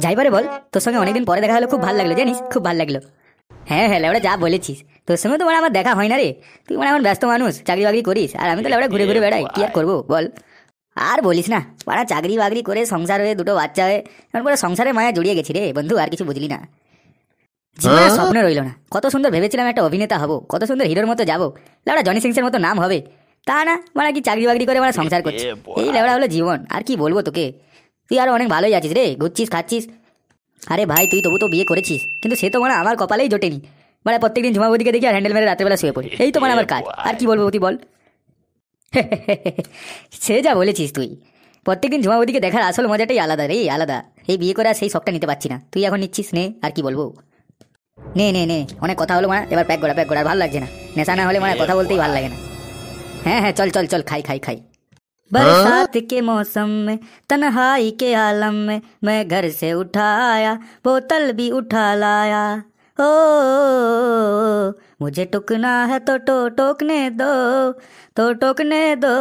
যাই পারে বল, তোর সঙ্গে অনেকদিন পরে দেখা হলো, খুব ভালো লাগলো জানিস, খুব ভালো লাগলো। হ্যাঁ হ্যাঁ লেবড়া, যা বলেছিস, তোর সঙ্গে তো মানে আমার দেখা হয় না রে। তুই মানে এখন ব্যস্ত মানুষ, চাকরি বাকরি করিস, আর আমি তো লেবড়া ঘুরে ঘুরে বেড়াই, কি আর করবো বল। আর বলিস না, পাড়া চাকরি বাকরি করে সংসার হয়ে দুটো বাচ্চা হয়ে এখন পুরো সংসারে মায়া জড়িয়ে গেছি রে বন্ধু, আর কিছু বুঝলি না। জীবনে স্বপ্ন রইল না, কত সুন্দর ভেবেছিলাম একটা অভিনেতা হবো, কত সুন্দর হিরোর মতো যাবো, লেবড়া জনি সিংসের মতো নাম হবে। তা না, মানে কি চাকরি বাকরি করে মানে সংসার করছি, এই লেবড়া হলো জীবন, আর কি বলবো তোকে। তুই আরো অনেক ভালোই আছিস রে, ঘুরছিস খাচ্ছিস। আরে ভাই তুই তবু তো বিয়ে করেছিস, কিন্তু সে তো মানে আমার কপালেই জোটেনি। মানে প্রত্যেকদিন ঝুমাবদিকে দেখি আর হ্যান্ডেল মেরে রাত্রেবেলা শুয়ে পড়ি, এই তো মানে আমার কাজ, আর কি বলবো তুই বল। সে যা বলেছিস তুই, প্রত্যেকদিন ঝুমাবদিকে দেখার আসল মজাটাই আলাদা রে, আলাদা। এই বিয়ে করে আর সেই শখটা নিতে পারছি না, তুই এখন নিচ্ছিস, নে আর কি বলবো। নে নে নে, অনেক কথা হলো মানে, এবার প্যাক করা প্যাক করা, আর ভালো লাগছে না, নেশা না হলে মানে কথা বলতেই ভালো লাগে না। হ্যাঁ হ্যাঁ চল চল চল, খাই খাই খাই। बरसात के मौसम में तन्हाई के आलम में मैं घर से उठा आया, बोतल भी उठा लाया। ओ मुझे टुकना है तो टोकने दो, तो टोकने दो।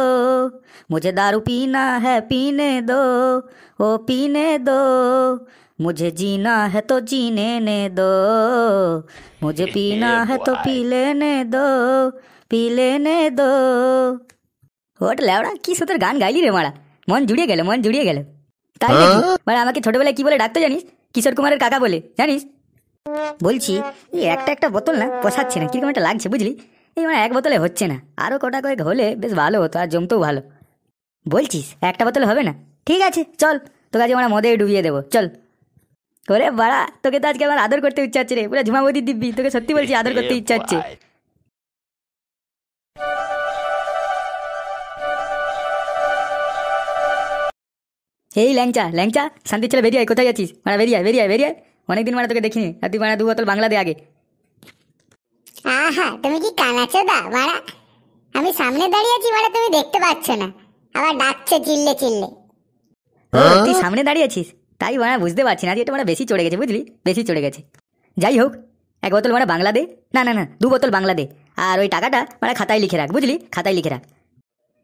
मुझे दारू पीना है पीने दो, ओ पीने दो। मुझे जीना है तो जीने ने दो, मुझे पीना है तो पी लेने दो, पी लेने दो। ওটা লেওড়া, কি সুন্দর গান গাইলি রে মারা, মন জুড়িয়ে গেল, মন জুড়িয়ে গেল। তাই নাকি? মানে আমাকে ছোটবেলায় কি বলে ডাকতো জানিস? কিশোর কুমারের কাকা বলে, জানিস? বলছি এই একটা একটা বোতল না পোষাচ্ছে না, কিরকম একটা লাগছে বুঝলি। এই মানে এক বোতলে হচ্ছে না, আরো কটা কয়েক হলে বেশ ভালো হতো, আর জমতেও ভালো। বলছিস একটা বোতলে হবে না? ঠিক আছে চল, তোকে আজকে আমরা মদে ডুবিয়ে দেবো, চল। ওরে বাড়া, তোকে তো আজকে আমার আদর করতে ইচ্ছা হচ্ছে রে, পুরো ঝুমাবতী দিব্যি, তোকে সত্যি বলছি আদর করতে ইচ্ছা হচ্ছে। এই ল্যাংচা ল্যাংচা, শান্তির ছেলে বেরিয়ে আয়, কোথায় যাচ্ছিস? মানে বেরিয়ে আয় বেরিয়ে আয় বেরিয়ে আয়, অনেকদিন মানে তোকে দেখিনি, আর তুই মানে 2 বোতল বাংলা দে আগে। আহা, তুমি কি কানাচো দা মারা? আমি সামনে দাঁড়িয়ে আছি মানে তুমি দেখতে পাচ্ছ না, আবার ডাকছে চিল্লে চিল্লে। ও তুই সামনে দাঁড়িয়ে আছিস, তাই মানে বুঝতে পারছি না, এটা মানে বেশি চড়ে গেছে বুঝলি, বেশি চড়ে গেছে। যাই হোক, 1 বোতল মানে বাংলা দে, না না না 2 বোতল বাংলা দে, আর ওই টাকাটা মানে খাতায় লিখে রাখ বুঝলি, খাতায় লিখে রাখ।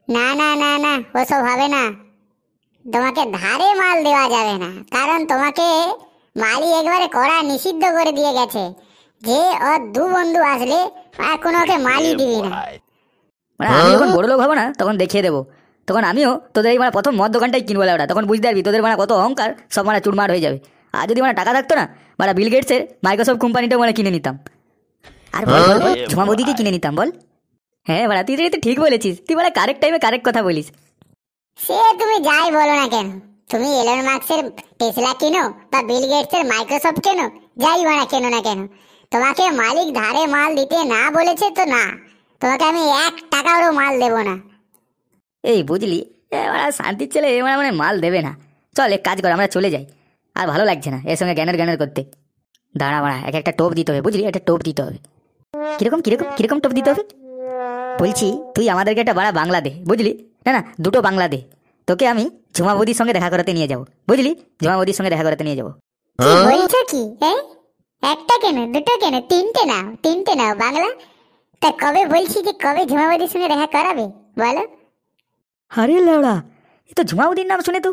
না না না না, ওসব হবে না, তোমাকে ধারে মাল দেওয়া যাবে না, কারণ তোমাকে মালি একবারে কড়া নিষিদ্ধ করে দিয়ে গেছে যে ওর 2 বন্ধু আসলে আর কোনো ওকে মালি দিবি না। মানে আমি যখন বড় লোক হবো না তখন দেখিয়ে দেবো, তখন আমিও তোদের এই মানে প্রথম মদ দোকানটাই কিনবো ওটা, তখন বুঝতে পারবি তোদের মানে কত অহংকার, সব মানে চুরমার হয়ে যাবে। আর যদি মানে টাকা থাকতো না, মানে বিল গেটসের মাইক্রোসফট কোম্পানিটাও মানে কিনে নিতাম, আর বল বল বল ঝুমাবদিকে কিনে নিতাম বল। হ্যাঁ মানে তুই ঠিক বলেছিস, তুই মানে কারেক্ট টাইমে কারেক্ট কথা বলিস। সে তুমি যাই বলো না কেন, তুমি এলন মাস্কের টেসলা কেনো বা বিল গেটসের মাইক্রোসফট কেনো, যাই বানা কেনো না কেন, তোমাকে মালিক ধারে মাল দিতে না বলেছে তো না, তোমাকে আমি 1 টাকারও মাল দেবো না। এই বুঝলি, এবার শান্তির ছেলে এবার মানে মাল দেবে না। চল এক কাজ কর, আমরা চলে যাই, আর ভালো লাগছে না এর সঙ্গে জ্ঞানের জ্ঞানের করতে। দাঁড়া বাড়া, এক একটা টোপ দিতে হবে বুঝলি, একটা টোপ দিতে হবে। কিরকম কিরকম কিরকম টোপ দিতে হবে? বলছি তুই আমাদেরকে একটা বাড়া বাংলা দে বুঝলি, না না 2টো বাংলা দে, তোকে আমি ঝুমাবদির সঙ্গে দেখা করাতে নিয়ে যাবো বুঝলি, ঝুমাবদির সঙ্গে দেখা করাতে নিয়ে যাবো। কি বলছো কি? একটা কেন, 2টো কেন, 3টে নাও, 3টে নাও বাংলা। তা কবে বলছি যে কবে ঝুমাবদির সঙ্গে দেখা করাবে বলো? আরে লেওড়া, এই তো ঝুমাবদির নাম শুনে তো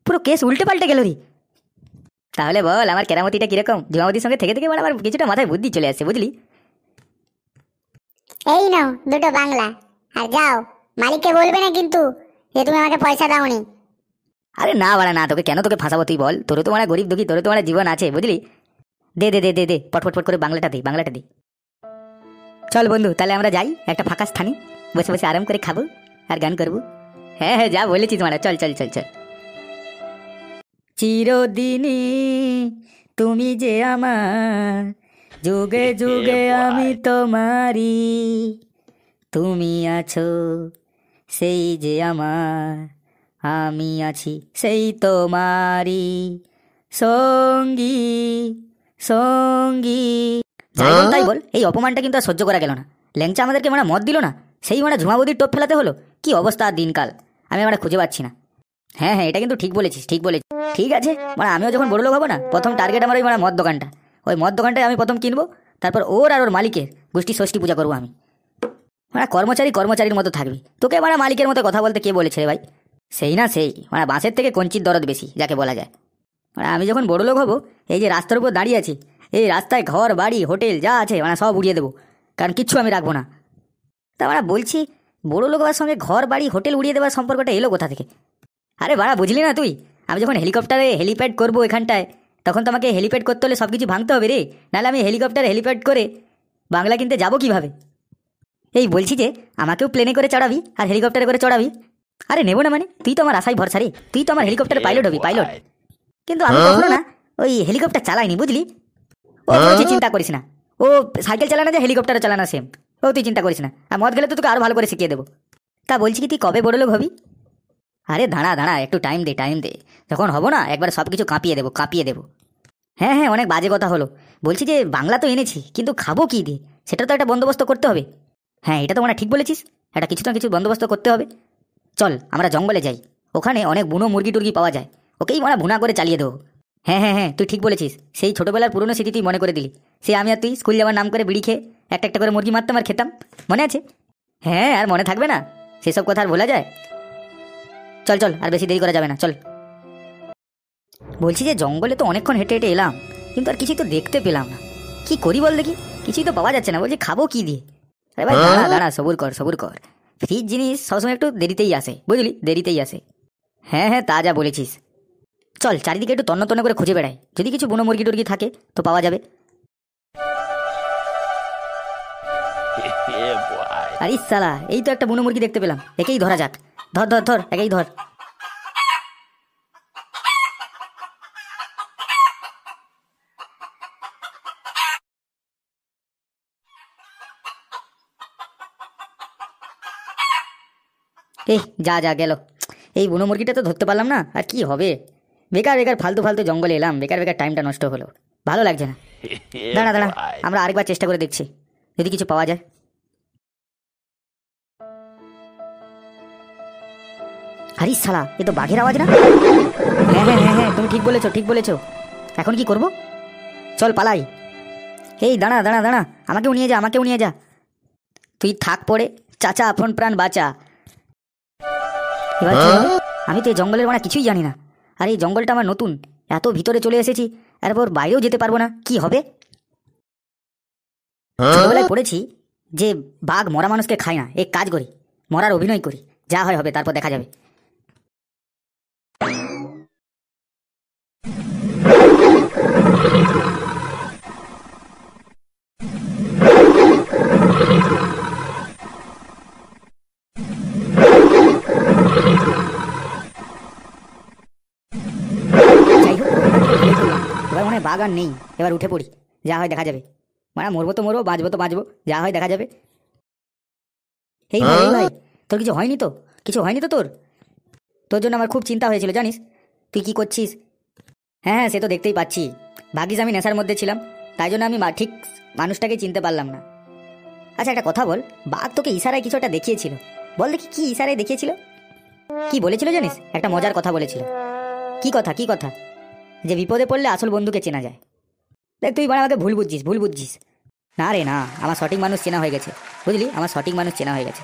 পুরো কেস উল্টে পাল্টে গেল রে। তাহলে বল আমার কেরামতিটা কিরকম, ঝুমাবদির সঙ্গে থেকে থেকে আমার কিছুটা মাথায় বুদ্ধি চলে আসছে বুঝলি। এই নাও 2টো বাংলা, আর যাও, মালিককে বলবে না কিন্তু যে তুমি আমাকে পয়সা দাওনি। আরে না বাড়া না, তোকে কেন তোকে ফাঁসাবো তুই বল, তোর তো মানে গরিব দুঃখী, তোর তো মানে জীবন আছে বুঝলি। দে দে দে দে দে, পট পট পট করে বাংলাটা দে, বাংলাটা দে। চল বন্ধু তাহলে আমরা যাই একটা ফাঁকা স্থানে, বসে বসে আরাম করে খাবো আর গান করবো। হ্যাঁ হ্যাঁ যা বলেছিস মানে, চল চল চল চল। চিরদিনই তুমি যে আমার, যুগে যুগে আমি তোমারি, তুমি আছো সেই যে আমার, আমি আছি সেই তোমারি সঙ্গী সঙ্গী। যাই বল তাই বল, এই অপমানটা কিন্তু আর সহ্য করা গেল না। ল্যাংচা আমাদেরকে মানে মদ দিল না, সেই মানে ঝুমাবদির টোপ ফেলাতে হলো, কি অবস্থা দিনকাল, আমি মানে খুঁজে পাচ্ছি না। হ্যাঁ হ্যাঁ এটা কিন্তু ঠিক বলেছিস, ঠিক বলেছিস। ঠিক আছে মানে আমিও যখন বড় লোক হবো না, প্রথম টার্গেট আমার ওই মানে মদ দোকানটা, ওই মদ দোকানটায় আমি প্রথম কিনবো, তারপর ওর আর ওর মালিকের গোষ্ঠী ষষ্ঠী পূজা করবো আমি। মানে কর্মচারী কর্মচারীর মতো থাকবি, তোকে মানে মালিকের মতো কথা বলতে কে বলেছে রে ভাই? সেই না সেই, মানে বাঁশের থেকে কঞ্চির দরদ বেশি যাকে বলা যায়। মানে আমি যখন বড় লোক হবো, এই যে রাস্তার উপর দাঁড়িয়ে আছি, এই রাস্তায় ঘর বাড়ি হোটেল যা আছে মানে সব উড়িয়ে দেবো, কারণ কিচ্ছু আমি রাখবো না। তা মানে বলছি, বড় লোক হওয়ার সঙ্গে ঘর বাড়ি হোটেল উড়িয়ে দেওয়ার সম্পর্কটা এলো কোথা থেকে? আরে বাড়া, বুঝলি না তুই? আমি যখন হেলিকপ্টারে হেলিপ্যাড করবো এখানটায়, তখন তো আমাকে হেলিপ্যাড করতে হলে সব কিছু ভাঙতে হবে রে, নাহলে আমি হেলিকপ্টারে হেলিপ্যাড করে বাংলা কিনতে যাবো কিভাবে? এই বলছি যে আমাকেও প্লেনে করে চড়াবি আর হেলিকপ্টারে করে চড়াবি। আরে নেবো না মানে, তুই তো আমার আশাই ভরসা রে, তুই তো আমার হেলিকপ্টার পাইলট হবি, পাইলট। কিন্তু আমি কখনো না ওই হেলিকপ্টার চালাইনি, বুঝলি? ও তুই চিন্তা করিস না, ও সাইকেল চালানো যে হেলিকপ্টারে চালানো সেম, ও তুই চিন্তা করিস না। আর মদ গেলে তো তোকে আরো ভালো করে শিখিয়ে দেবো। তা বলছি কি, তুই কবে বড় লোক হবি? আরে দাঁড়া দাঁড়া, একটু টাইম দে, টাইম দে। যখন হবো না একবার সব কিছু কাঁপিয়ে দেবো, কাঁপিয়ে দেবো। হ্যাঁ হ্যাঁ, অনেক বাজে কথা হলো। বলছি যে বাংলা তো এনেছি, কিন্তু খাবো কি দিয়ে সেটা তো একটা বন্দোবস্ত করতে হবে। হ্যাঁ, এটা তো মানে ঠিক বলেছিস, একটা কিছু না কিছু বন্দোবস্ত করতে হবে। চল আমরা জঙ্গলে যাই, ওখানে অনেক বুনো মুরগি টুরগি পাওয়া যায়, ওকেই মানে ভুনা করে চালিয়ে দেবো। হ্যাঁ হ্যাঁ হ্যাঁ, তুই ঠিক বলেছিস, সেই ছোটোবেলার পুরনো স্মৃতি তুই মনে করে দিলি। সে আমি আর তুই স্কুল যাওয়ার নাম করে বিড়ি খেয়ে একটা একটা করে মুরগি মারতাম আর খেতাম, মনে আছে? হ্যাঁ, আর মনে থাকবে না? সেসব কথা আর বলা যায়? চল চল, আর বেশি দেরি করা যাবে না, চল। বলছি যে জঙ্গলে তো অনেকক্ষণ হেঁটে হেঁটে এলাম, কিন্তু আর কিছুই তো দেখতে পেলাম না। কি করি বল দেখি, কিছুই তো পাওয়া যাচ্ছে না। বলছি খাবো কি দিয়ে? আরে ভাই দাঁড়া দাঁড়া, সবুর কর সবুর কর। ফ্রিজ জিনিস সবসময় একটু দেরিতেই আসে, বুঝলি, দেরিতেই আসে। হ্যাঁ হ্যাঁ, তা যা বলেছিস। চল চারিদিকে একটু তন্ন তন্ন করে খুঁজে বেড়াই, যদি কিছু বুনো মুরগি টুরগি থাকে তো পাওয়া যাবে। আরে সালা, এই তো একটা বুনো মুরগি দেখতে পেলাম, একেই ধরা যাক। ধর ধর ধর, একেই ধর। এই যা যা গেল। এই বুনো মুরগিটা তো ধরতে পারলাম না, আর কি হবে? বেকার বেকার ফালতু ফালতু জঙ্গলে এলাম, বেকার বেকার টাইমটা নষ্ট হলো, ভালো লাগছে না। দাঁড়া দাঁড়া, আমরা আরেকবার চেষ্টা করে দেখছি, যদি কিছু পাওয়া যায়। আরে শালা, এ তো বাঘের আওয়াজ না? হ্যাঁ হ্যাঁ হ্যাঁ হ্যাঁ, তুমি ঠিক বলেছো, ঠিক বলেছো। এখন কি করব? চল পালাই। এই দাঁড়া দাঁড়া দাঁড়া, আমাকেও নিয়ে যা, আমাকেও নিয়ে যা। তুই থাক পড়ে, চাচা আপন প্রাণ বাঁচা। এবার কি হবে? আমি তো এই জঙ্গলের মানে কিছুই জানি না, আর এই জঙ্গলটা আমার নতুন, এত ভিতরে চলে এসেছি, এরপর বাইরেও যেতে পারবো না, কি হবে? ছোটবেলায় পড়েছি যে বাঘ মরা মানুষকে খায় না, এক কাজ করি, মরার অভিনয় করি, যা হয় হবে, তারপর দেখা যাবে। যাই হোক, এবার মনে হয় বাঘ আর নেই, এবার উঠে পড়ি, যা হয় দেখা যাবে। মানে মরবো তো মরবো, বাঁচবো তো বাঁচবো, যা হয় দেখা যাবে। এই ভাই, এই ভাই, তোর কিছু হয়নি তো? কিছু হয়নি তো তোর? তোর জন্য আমার খুব চিন্তা হয়েছিল জানিস। তুই কি করছিস? হ্যাঁ হ্যাঁ, সে তো দেখতেই পাচ্ছি। ভাগ্যিস আমি নেশার মধ্যে ছিলাম, তাই জন্য আমি ঠিক মানুষটাকে চিনতে পারলাম না। আচ্ছা একটা কথা বল, বাঘ তোকে ইশারায় কিছু একটা দেখিয়েছিল, বল দেখি কি ইশারায় দেখিয়েছিল? কি বলেছিল জানিস? একটা মজার কথা বলেছিল। কি কথা, কি কথা? যে বিপদে পড়লে আসল বন্ধুকে চেনা যায়। দেখ তুই মানে আমাকে ভুল বুঝছিস, ভুল বুঝছিস। না রে না, আমার সঠিক মানুষ চেনা হয়ে গেছে, বুঝলি, আমার সঠিক মানুষ চেনা হয়ে গেছে।